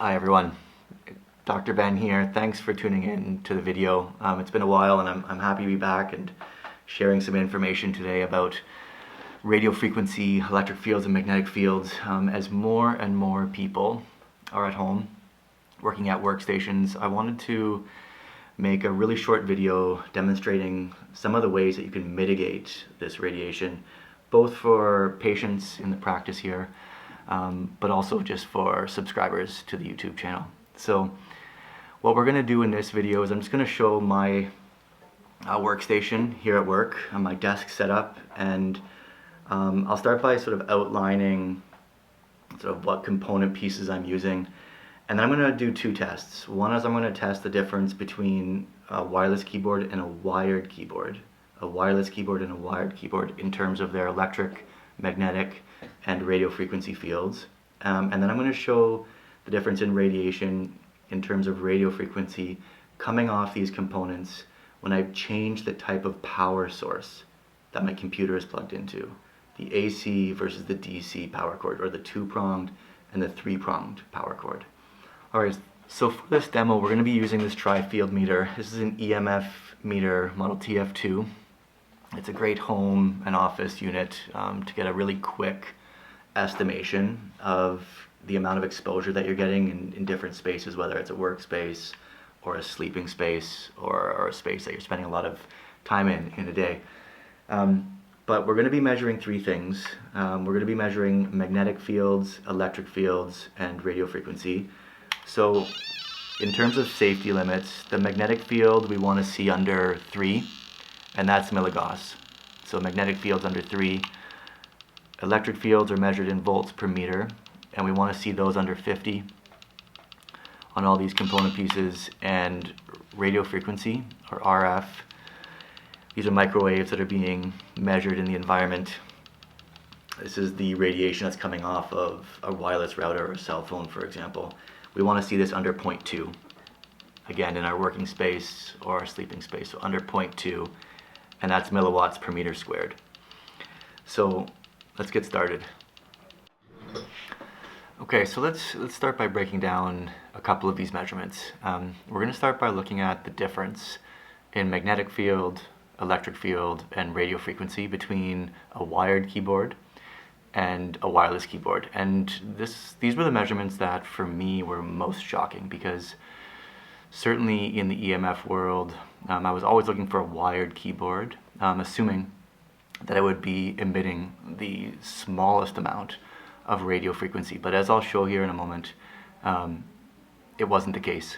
Hi everyone, Dr. Ben here. Thanks for tuning in to the video. It's been a while and I'm happy to be back and sharing some information today about radio frequency, electric fields and magnetic fields. As more and more people are at home working at workstations, I wanted to make a really short video demonstrating some of the ways that you can mitigate this radiation, both for patients in the practice here, but also just for subscribers to the YouTube channel. So what we're going to do in this video is I'm just going to show my workstation here at work, my desk setup, and I'll start by sort of outlining sort of what component pieces I'm using. And then I'm going to do two tests. One is I'm going to test the difference between a wireless keyboard and a wired keyboard. A wireless keyboard and a wired keyboard in terms of their electric, magnetic, and radio frequency fields. And then I'm going to show the difference in radiation in terms of radio frequency coming off these components when I've changed the type of power source that my computer is plugged into. The AC versus the DC power cord, or the two-pronged and the three-pronged power cord. Alright, so for this demo we're going to be using this tri-field meter. This is an EMF meter, model TF2. It's a great home and office unit to get a really quick estimation of the amount of exposure that you're getting in different spaces, whether it's a workspace or a sleeping space or a space that you're spending a lot of time in a day. But we're going to be measuring three things. We're going to be measuring magnetic fields, electric fields, and radio frequency. So in terms of safety limits, the magnetic field we want to see under 3, and that's milligauss. So magnetic fields under 3. Electric fields are measured in volts per meter, and we want to see those under 50 on all these component pieces. And radio frequency, or RF, these are microwaves that are being measured in the environment. This is the radiation that's coming off of a wireless router or a cell phone, for example. We want to see this under 0.2. Again, in our working space or our sleeping space, so under 0.2, and that's milliwatts per meter squared. So let's get started. Okay, so let's start by breaking down a couple of these measurements. We're going to start by looking at the difference in magnetic field, electric field, and radio frequency between a wired keyboard and a wireless keyboard. And these were the measurements that for me were most shocking, because certainly in the EMF world, I was always looking for a wired keyboard, assuming that it would be emitting the smallest amount of radio frequency. But as I'll show here in a moment, it wasn't the case.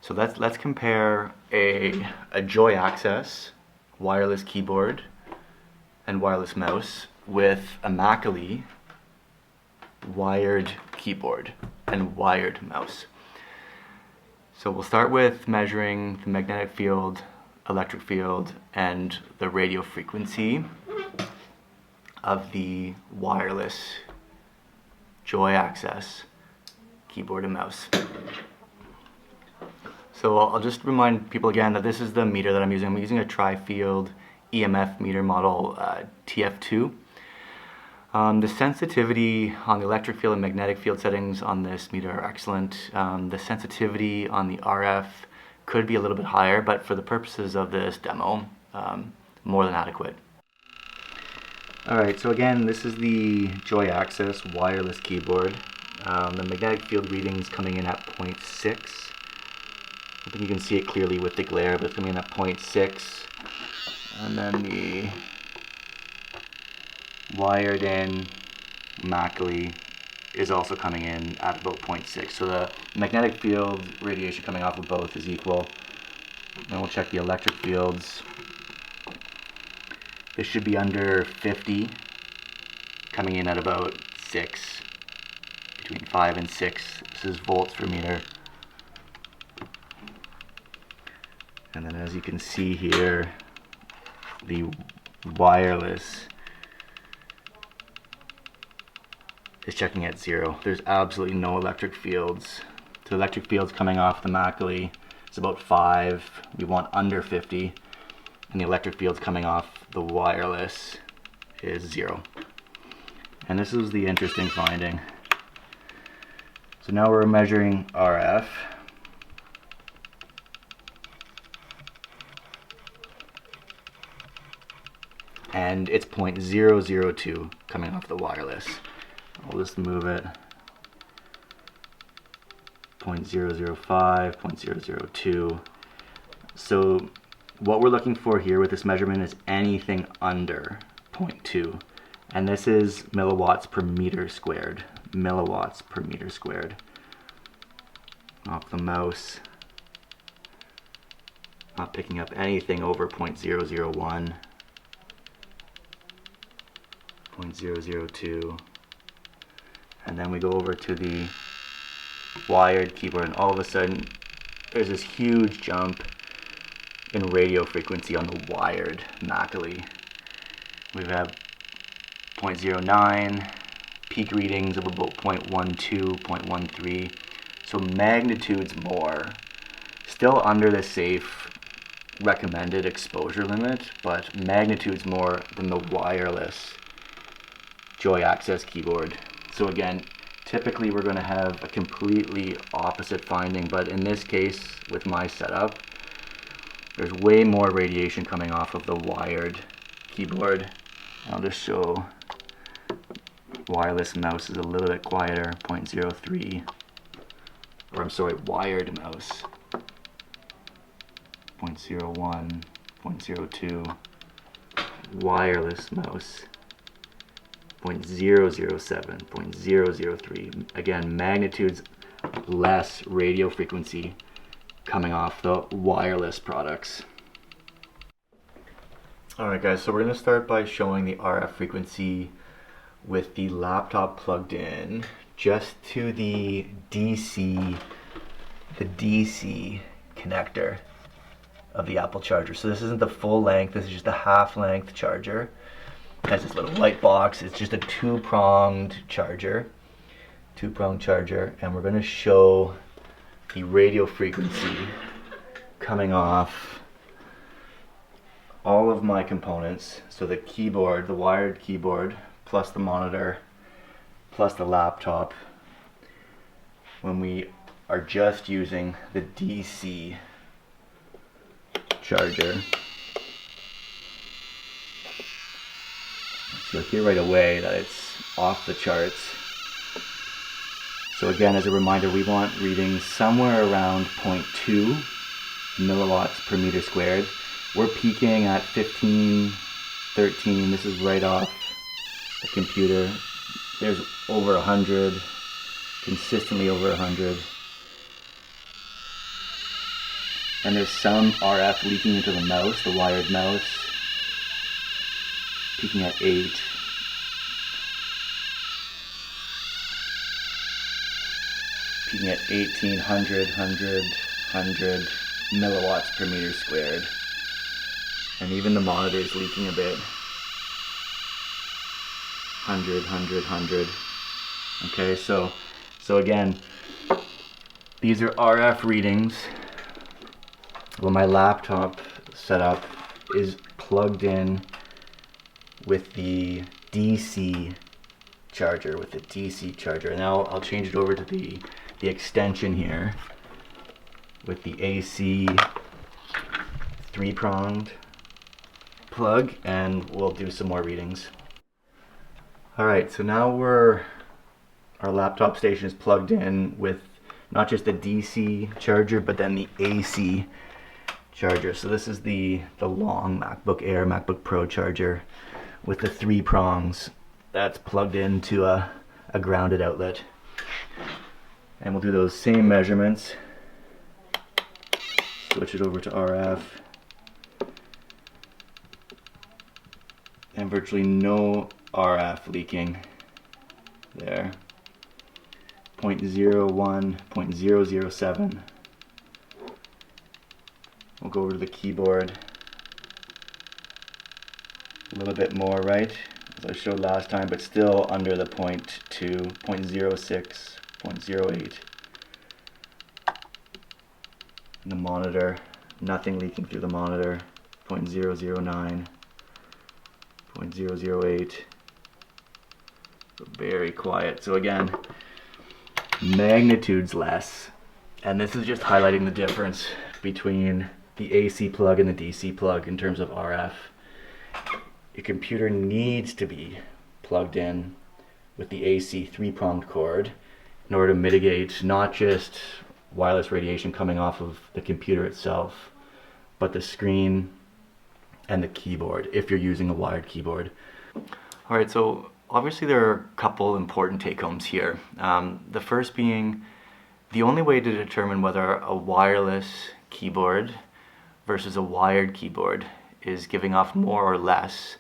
So let's compare a Joy Access wireless keyboard and wireless mouse with a Mackley wired keyboard and wired mouse. So we'll start with measuring the magnetic field, electric field, and the radio frequency of the wireless Joy Access keyboard and mouse. So I'll just remind people again that this is the meter that I'm using. I'm using a tri-field EMF meter model TF2. The sensitivity on the electric field and magnetic field settings on this meter are excellent. The sensitivity on the RF could be a little bit higher, but for the purposes of this demo, more than adequate. Alright, so again, this is the Joy Access wireless keyboard. The magnetic field readings coming in at 0.6. I think you can see it clearly with the glare, but it's coming in at 0.6. And then the wired in Mackley is also coming in at about 0.6. So the magnetic field radiation coming off of both is equal. Then we'll check the electric fields. This should be under 50, coming in at about 6, between 5 and 6. This is volts per meter. And then as you can see here, the wireless is checking at 0. There's absolutely no electric fields. The electric fields coming off the Mackley is about 5. We want under 50. And the electric fields coming off the wireless is 0. And this is the interesting finding. So now we're measuring RF. And it's 0.002 coming off the wireless. I'll just move it. 0.005, 0.002. So what we're looking for here with this measurement is anything under 0.2. And this is milliwatts per meter squared. Milliwatts per meter squared. Off the mouse. Not picking up anything over 0.001. 0.002, and then we go over to the wired keyboard, and all of a sudden there's this huge jump in radio frequency on the wired Macally. We have 0.09, peak readings of about 0.12, 0.13, so magnitudes more. Still under the safe recommended exposure limit, but magnitudes more than the wireless Joy Access keyboard. So again, typically we're going to have a completely opposite finding, but in this case, with my setup, there's way more radiation coming off of the wired keyboard. I'll just show wireless mouse is a little bit quieter, 0.03, or I'm sorry, wired mouse, 0.01, 0.02, wireless mouse, 0.007, 0.003. Again, magnitudes less radio frequency coming off the wireless products. Alright guys, so we're going to start by showing the RF frequency with the laptop plugged in just to the DC connector of the Apple charger. So this isn't the full length, this is just a half length charger. It has this little light box. It's just a two-pronged charger, and we're going to show the radio frequency coming off all of my components. So the keyboard, the wired keyboard, plus the monitor, plus the laptop, when we are just using the DC charger. You'll hear right away that it's off the charts. So again, as a reminder, we want readings somewhere around 0.2 milliwatts per meter squared. We're peaking at 15, 13. This is right off the computer. There's over 100, consistently over 100. And there's some RF leaking into the mouse, the wired mouse. Peaking at 8. Peaking at 1800, 100 milliwatts per meter squared. And even the monitor is leaking a bit. 100. Okay, so again, these are RF readings. Well, my laptop setup is plugged in with the DC charger, Now I'll change it over to the extension here with the AC three-pronged plug, and we'll do some more readings. Alright, so now our laptop station is plugged in with not just the DC charger, but then the AC charger. So this is the long MacBook Air, MacBook Pro charger with the 3 prongs that's plugged into a grounded outlet. And we'll do those same measurements. Switch it over to RF. And virtually no RF leaking there. 0.01, 0.007. We'll go over to the keyboard. A little bit more, right? As I showed last time, but still under the 0.2, 0.06, 0.08. The monitor, nothing leaking through the monitor. 0.009, 0.008. Very quiet. So again, magnitudes less. And this is just highlighting the difference between the AC plug and the DC plug in terms of RF. Your computer needs to be plugged in with the AC 3-pronged cord in order to mitigate not just wireless radiation coming off of the computer itself, but the screen and the keyboard if you're using a wired keyboard. All right, so obviously there are a couple important take-homes here. The first being the only way to determine whether a wireless keyboard versus a wired keyboard is giving off more or less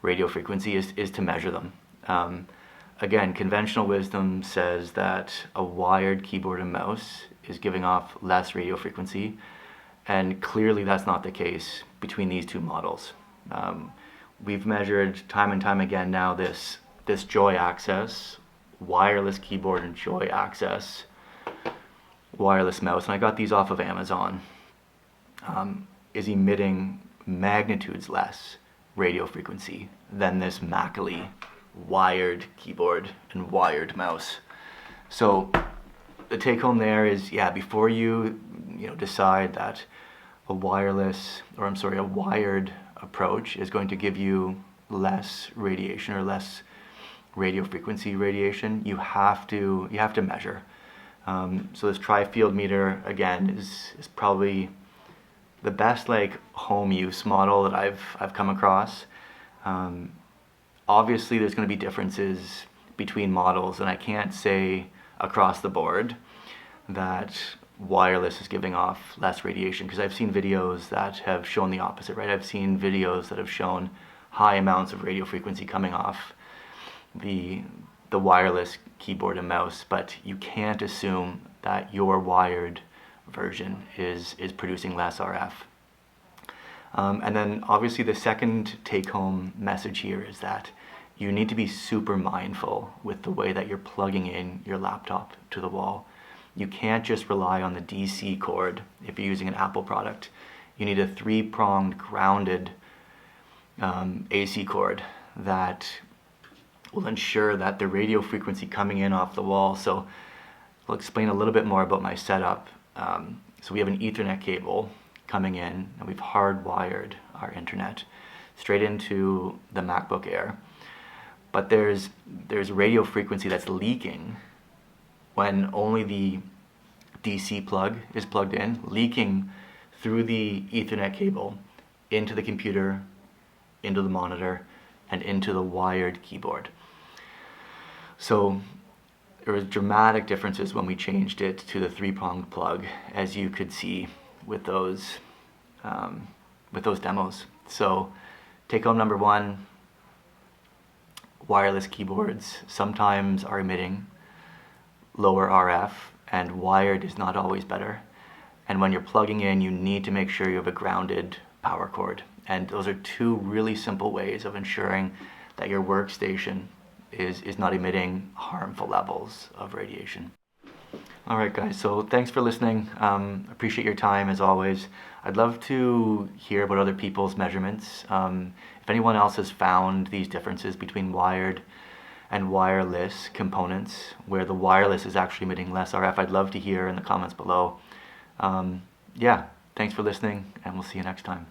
radio frequency is to measure them. Again, conventional wisdom says that a wired keyboard and mouse is giving off less radio frequency, and clearly that's not the case between these two models. We've measured time and time again now this Joy Access wireless keyboard and Joy Access wireless mouse, and I got these off of Amazon, is emitting magnitudes less radio frequency than this Mackley wired keyboard and wired mouse. So the take home there is, yeah, before you decide that a wired approach is going to give you less radiation or less radio frequency radiation, you have to measure. So this tri-field meter again is probably the best home use model that I've come across. Obviously there's going to be differences between models, and I can't say across the board that wireless is giving off less radiation, because I've seen videos that have shown the opposite, right? I've seen videos that have shown high amounts of radio frequency coming off the wireless keyboard and mouse, but you can't assume that your wired version is producing less RF. And then obviously the second take-home message here is that you need to be super mindful with the way that you're plugging in your laptop to the wall. You can't just rely on the DC cord if you're using an Apple product. You need a 3-pronged grounded AC cord that will ensure that the radio frequency coming in off the wall. So I'll explain a little bit more about my setup. So we have an Ethernet cable coming in, and we've hardwired our internet straight into the MacBook Air. But there's radio frequency that's leaking when only the DC plug is plugged in, leaking through the Ethernet cable into the computer, into the monitor, and into the wired keyboard. So there was dramatic differences when we changed it to the 3-pronged plug, as you could see with those demos. So take home number 1, wireless keyboards sometimes are emitting lower RF, and wired is not always better. And when you're plugging in, you need to make sure you have a grounded power cord. And those are 2 really simple ways of ensuring that your workstation is not emitting harmful levels of radiation. All right, guys, so thanks for listening. Appreciate your time as always. I'd love to hear about other people's measurements. If anyone else has found these differences between wired and wireless components, where the wireless is actually emitting less RF, I'd love to hear in the comments below. Yeah, thanks for listening, and we'll see you next time.